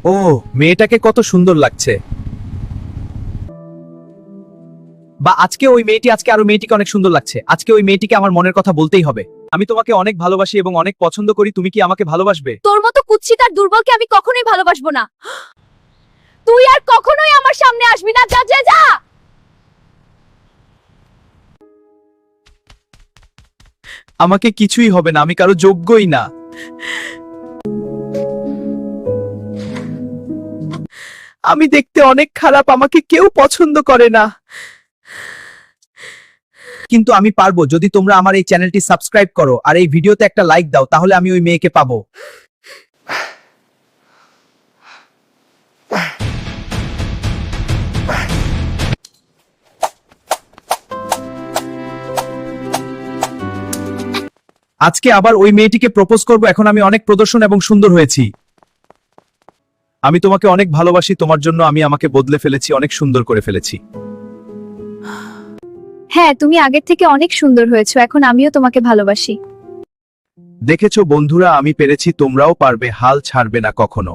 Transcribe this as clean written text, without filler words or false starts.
ও, মেয়েটাকে কত সুন্দর লাগছে। বা আজকে ওই মেয়েটি, আজকে আরো মেয়েটিকে অনেক সুন্দর লাগছে। আজকে ওই মেয়েটিকে আমার মনের কথা বলতেই হবে। আমি তোমাকে অনেক ভালোবাসি এবং অনেক পছন্দ করি। তুমি কি আমাকে ভালোবাসবে? তোর মতো কুৎসিত আর দুর্বলকে আমি কখনোই ভালোবাসবো না। তুই আর কখনোই আমার সামনে আসবি না। যা যা যা। আমাকে কিছুই হবে না, আমি কারো যোগ্যই না। আমি দেখতে অনেক খারাপ, আমাকে কেউ পছন্দ করে না। কিন্তু আমি পারবো, যদি তোমরা আমার এই চ্যানেলটি সাবস্ক্রাইব করো আর এই ভিডিওতে একটা লাইক দাও, তাহলে আমি ওই মেয়েকে পাবো। আজকে আবার ওই মেয়েটিকে প্রপোজ করব। এখন আমি অনেক প্রদর্শন এবং সুন্দর হয়েছি। আমি তোমাকে অনেক ভালোবাসি, তোমার জন্য আমি আমাকে বদলে ফেলেছি, অনেক সুন্দর করে ফেলেছি। হ্যাঁ, তুমি আগের থেকে অনেক সুন্দর হয়েছো। এখন আমিও তোমাকে ভালোবাসি। দেখেছো বন্ধুরা, আমি পেরেছি, তোমরাও পারবে, হাল ছাড়বে না কখনো।